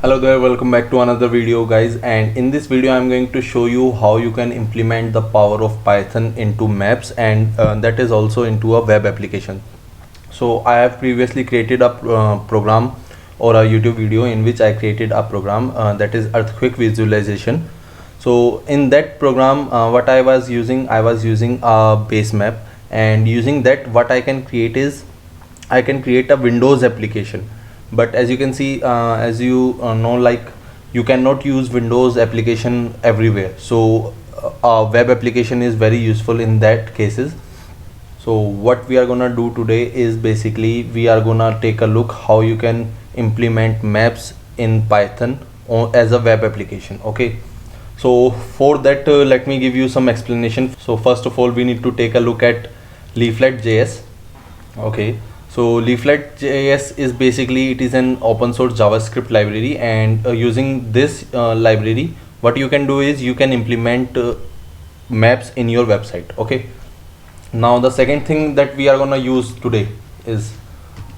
Hello there, welcome back to another video guys, and in this video I'm going to show you how you can implement the power of Python into maps, and that is also into a web application. So I have previously created a program or a YouTube video in which I created a program that is earthquake visualization. So in that program what I was using a base map, and using that what I can create is I can create a Windows application. But as you can see, as you know, like, you cannot use Windows application everywhere. So a web application is very useful in that cases. So what we are gonna do today is basically we are gonna take a look how you can implement maps in Python as a web application. Okay, so for that let me give you some explanation. So first of all we need to take a look at Leaflet.js. Okay, so Leaflet.js is basically, it is an open source JavaScript library, and using this library what you can do is you can implement maps in your website. Okay, now the second thing that we are gonna use today is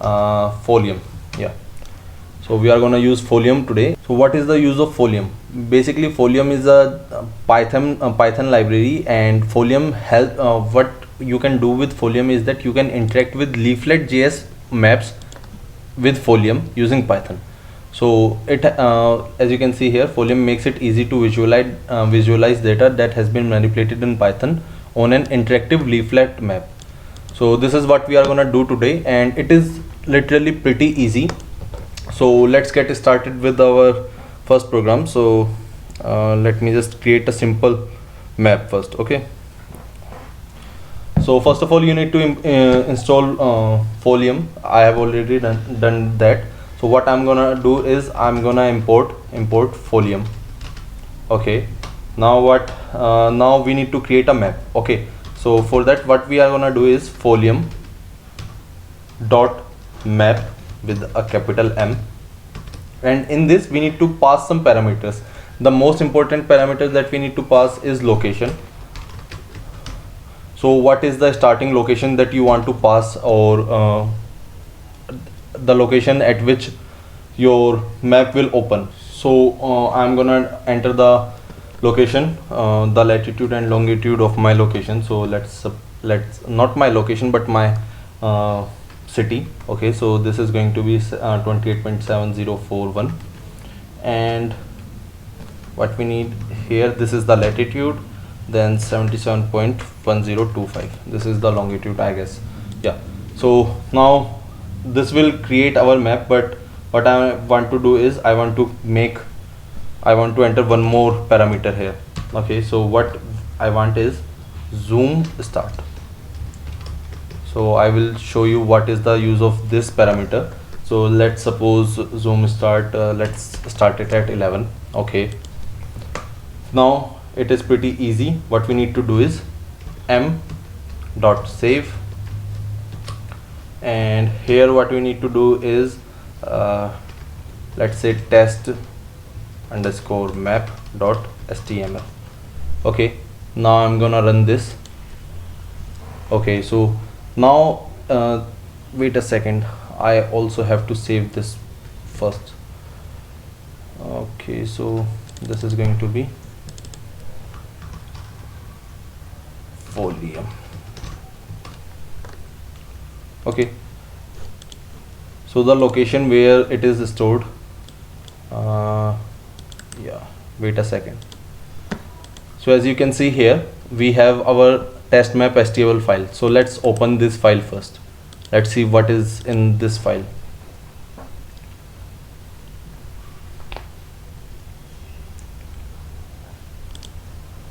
Folium. Yeah, so we are gonna use Folium today. So what is the use of Folium? Basically Folium is a Python library, and Folium help what you can do with Folium is that you can interact with Leaflet.js maps with Folium using Python. So it as you can see here, Folium makes it easy to visualize data that has been manipulated in Python on an interactive leaflet map. So this is what we are gonna do today, and it is literally pretty easy. So let's get started with our first program. So let me just create a simple map first. Okay, so first of all you need to install Folium. I have already done that. So what I'm gonna do is I'm gonna import Folium. Okay, now now we need to create a map. Okay, so for that what we are gonna do is Folium dot map with a capital M, and in this we need to pass some parameters. The most important parameters that we need to pass is location. So what is the starting location that you want to pass, or the location at which your map will open? So I'm gonna enter the location, the latitude and longitude of my location. So let's not my location but my city. Okay, so this is going to be 28.7041, and what we need here, this is the latitude, then 77.1025, this is the longitude, I guess. Yeah, so now this will create our map, but what I want to do is I want to enter one more parameter here. Okay, so what I want is zoom start. So I will show you what is the use of this parameter. So let's suppose zoom start, let's start it at 11. Okay, now it is pretty easy. What we need to do is m dot save, and here what we need to do is let's say test underscore map dot html. Okay, now I'm gonna run this. Okay, so now wait a second, I also have to save this first. Okay, so this is going to be Folium. Okay, so the location where it is stored, yeah, wait a second. So as you can see here, we have our test map html file. So let's open this file first. Let's see what is in this file.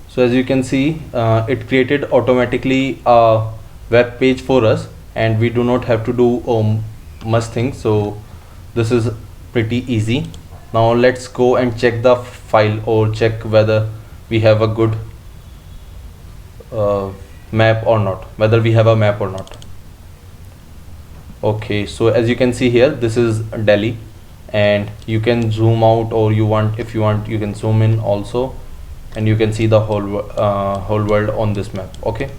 So as you can see, it created automatically a web page for us, and we do not have to do much things. So this is pretty easy. Now let's go and check the file, or check whether we have a good map or not, whether we have a map or not. Okay, so as you can see here, this is Delhi, and you can zoom out, or if you want you can zoom in also, and you can see the whole world on this map. Okay,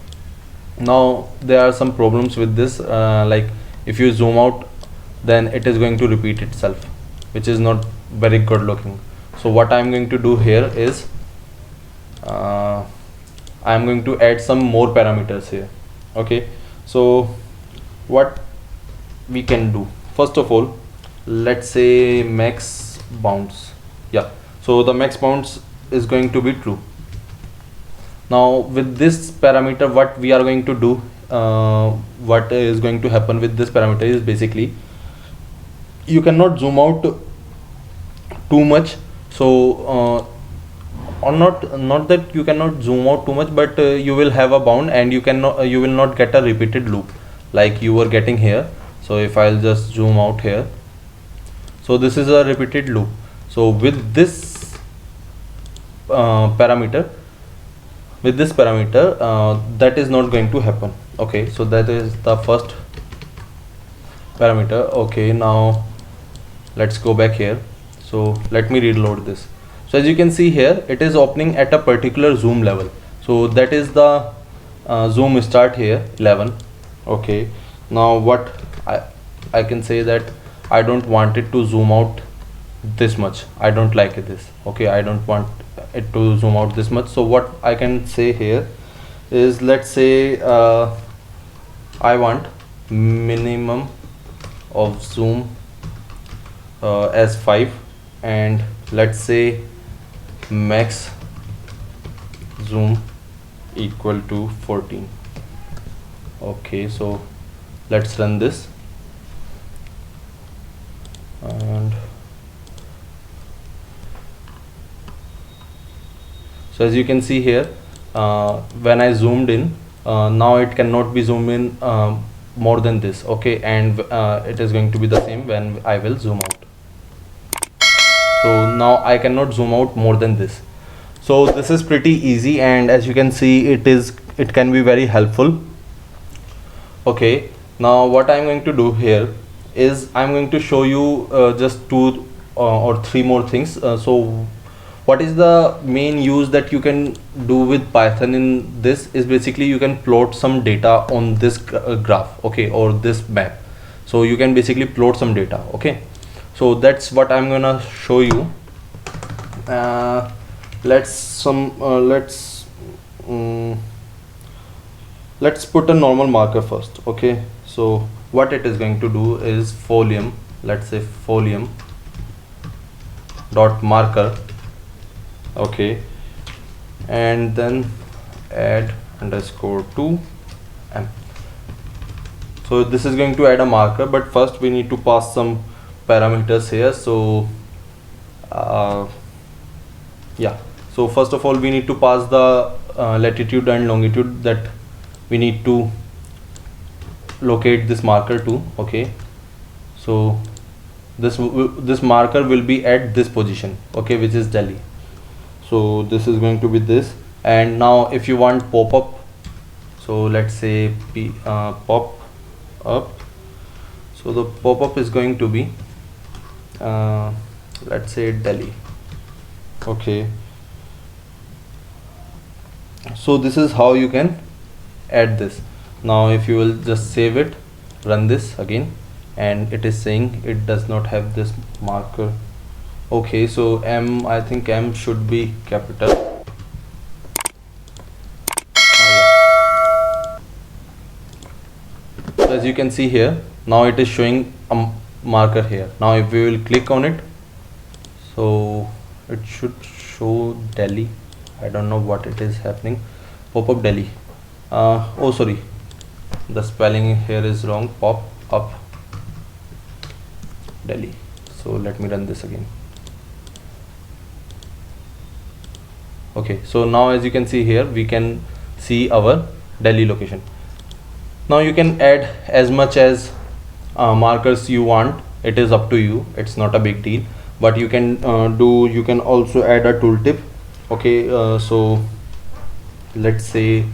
now there are some problems with this, like if you zoom out, then it is going to repeat itself, which is not very good looking. So what I'm going to do here is I'm going to add some more parameters here. Okay, so what we can do, first of all, let's say max bounds. Yeah, so the max bounds is going to be true. Now with this parameter, what we are going to do, what is going to happen with this parameter is basically you cannot zoom out too much. So or not that you cannot zoom out too much, but you will have a bound and you will not get a repeated loop like you were getting here. So if I'll just zoom out here, so this is a repeated loop. So with this parameter, that is not going to happen. Okay, so that is the first parameter. Okay, now let's go back here. So let me reload this. So as you can see here, it is opening at a particular zoom level. So that is the zoom start here, 11. Okay, now what I can say that I don't want it to zoom out this much. I don't like this. Okay, I don't want it to zoom out this much. So what I can say here is, let's say I want minimum of zoom as 5, and let's say max zoom equal to 14. Okay, so let's run this, and so as you can see here, when I zoomed in, now it cannot be zoomed in more than this. Okay, and it is going to be the same when I will zoom out. So now I cannot zoom out more than this. So this is pretty easy, and as you can see, it can be very helpful. Okay, now what I'm going to do here is I'm going to show you just 2 or 3 more things. So what is the main use that you can do with Python in this is basically you can plot some data on this graph, okay, or this map. So you can basically plot some data. Okay, so that's what I'm gonna show you. Let's put a normal marker first. Okay, so what it is going to do is folium, let's say folium dot marker. Okay, and then add underscore to m. So this is going to add a marker, but first we need to pass some parameters here. So yeah, so first of all we need to pass the latitude and longitude that we need to locate this marker to. Okay, so this marker will be at this position, okay, which is Delhi. So this is going to be this. And now if you want pop-up, so let's say pop up, so the pop-up is going to be let's say Delhi. Okay, so this is how you can add this. Now if you will just save it, run this again, and it is saying it does not have this marker. Okay, so M, I think M should be capital. Yeah. So as you can see here, now it is showing a marker here. Now if we will click on it, so it should show Delhi. I don't know what it is happening. Pop-up Delhi. Oh sorry, the spelling here is wrong. Pop up Delhi. So let me run this again. Okay, so now as you can see here, we can see our Delhi location. Now you can add as much as markers you want. It is up to you, it's not a big deal, but you can you can also add a tooltip. Okay, so let's say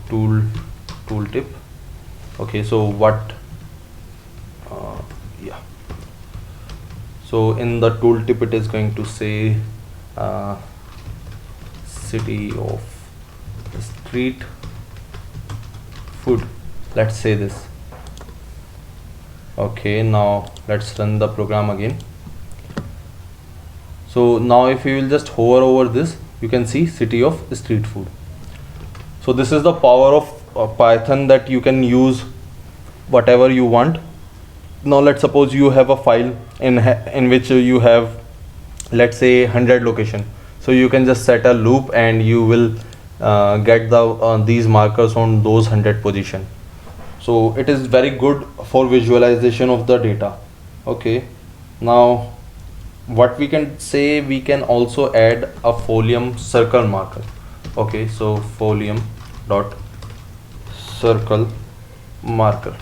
tooltip. Okay, so what yeah, so in the tooltip it is going to say city of street food, let's say this. Okay, now let's run the program again. So now if you will just hover over this, you can see city of street food. So this is the power of Python, that you can use whatever you want. Now let's suppose you have a file in which you have, let's say, 100 location. So you can just set a loop and you will get these markers on those 100 position. So it is very good for visualization of the data. Okay, now what we can say, we can also add a folium circle marker. Okay, so folium dot circle marker.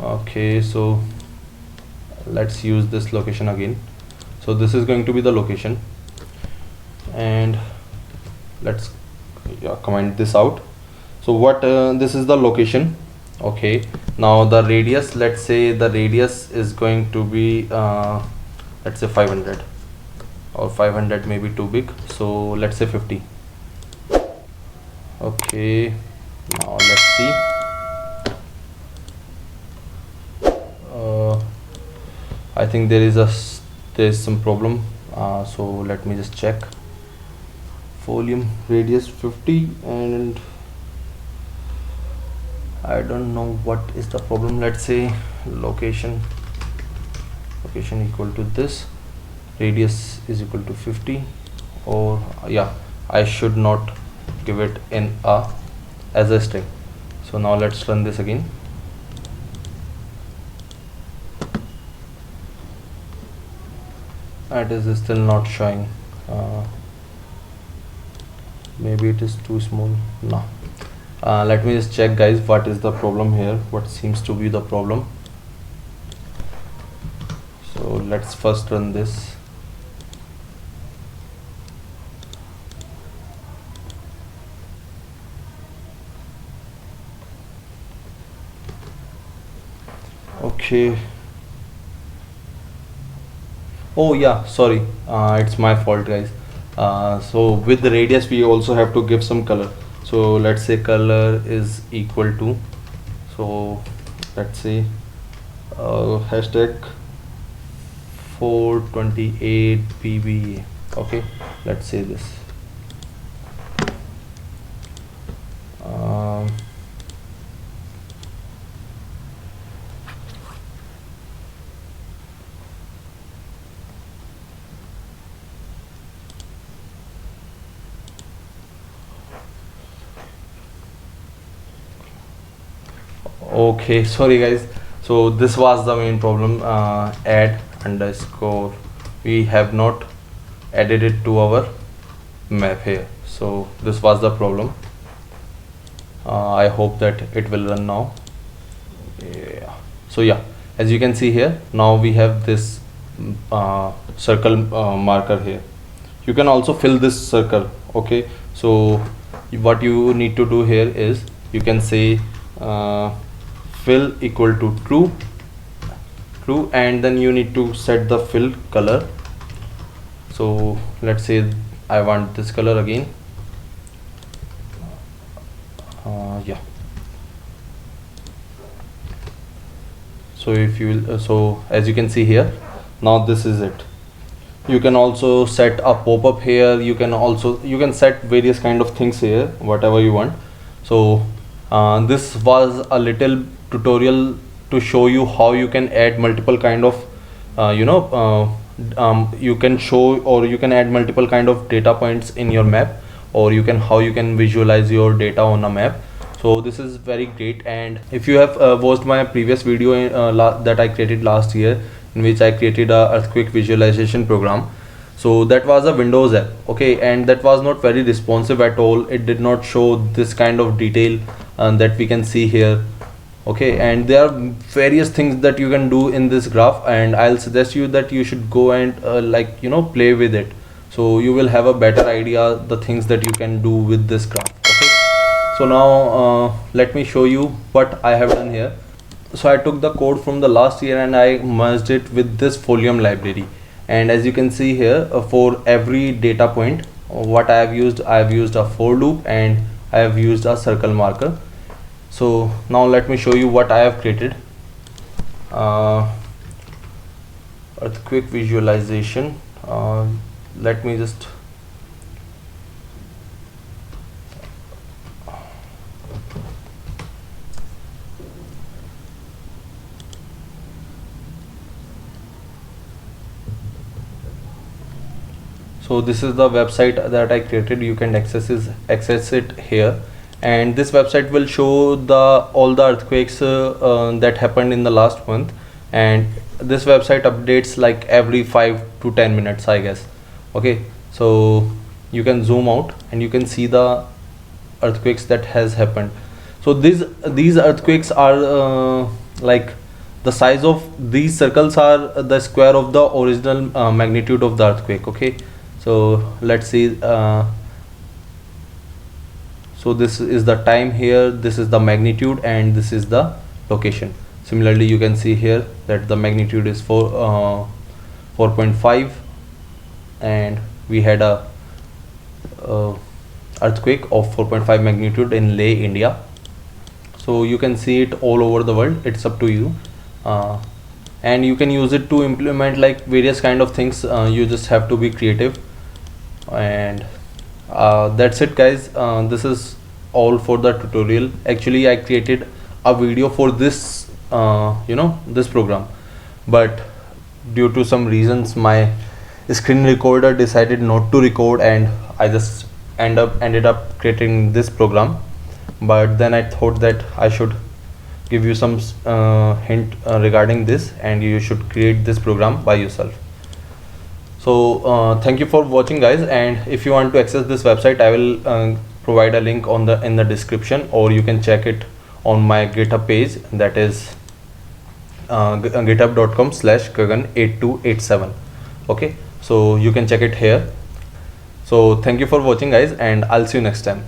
Okay, so let's use this location again. So this is going to be the location, and let's comment this out. So what this is the location. Okay, now the radius, let's say the radius is going to be let's say 500, or 500 may be too big, so let's say 50. Okay, now let's see. I think there's some problem, so let me just check. Folium radius 50, and I don't know what is the problem. Let's say location equal to this, radius is equal to 50, or yeah, I should not give it in as a string. So now let's run this again. It is still not showing. Maybe it is too small. No. Let me just check, guys, what is the problem here, what seems to be the problem. So let's first run this. Okay. Oh yeah, sorry, it's my fault, guys. So with the radius we also have to give some color. So let's say color is equal to, so let's say hashtag 428 pb. Okay, let's say this. Okay, sorry guys, so this was the main problem. Add underscore, we have not added it to our map here, so this was the problem. I hope that it will run now. Yeah, so yeah, as you can see here, now we have this circle marker here. You can also fill this circle. Okay, so what you need to do here is, you can say fill equal to true, and then you need to set the fill color. So let's say I want this color again. Yeah, so if you will, so as you can see here, now this is it. You can also set a pop-up here. You can set various kind of things here, whatever you want. So this was a little tutorial to show you how you can add multiple kind of you can show, or you can add multiple kind of data points in your map, or how you can visualize your data on a map. So this is very great. And if you have watched my previous video that I created last year, in which I created a earthquake visualization program, so that was a Windows app. Okay, and that was not very responsive at all. It did not show this kind of detail that we can see here. Okay, and there are various things that you can do in this graph, and I'll suggest you that you should go and play with it, so you will have a better idea the things that you can do with this graph. Okay, so now let me show you what I have done here. So I took the code from the last year and I merged it with this Folium library, and as you can see here, for every data point, what I have used a for loop, and I have used a circle marker. So now let me show you what I have created. Earthquake visualization. Let me just so this is the website that I created. You can access it here, and this website will show all the earthquakes that happened in the last month, and this website updates like every 5 to 10 minutes, I guess. Okay, so you can zoom out and you can see the earthquakes that has happened. So these earthquakes are like the size of these circles are the square of the original magnitude of the earthquake. Okay, so let's see. So this is the time here, this is the magnitude, and this is the location. Similarly, you can see here that the magnitude is 4.5, and we had a earthquake of 4.5 magnitude in Leh, India. So you can see it all over the world. It's up to you, and you can use it to implement like various kind of things. You just have to be creative, and that's it, guys. This is all for the tutorial. Actually, I created a video for this this program, but due to some reasons my screen recorder decided not to record, and I just ended up creating this program. But then I thought that I should give you some hint regarding this, and you should create this program by yourself. So thank you for watching, guys, and if you want to access this website, I will provide a link in the description, or you can check it on my GitHub page, that is github.com/gagan8287. okay, so you can check it here. So thank you for watching, guys, and I'll see you next time.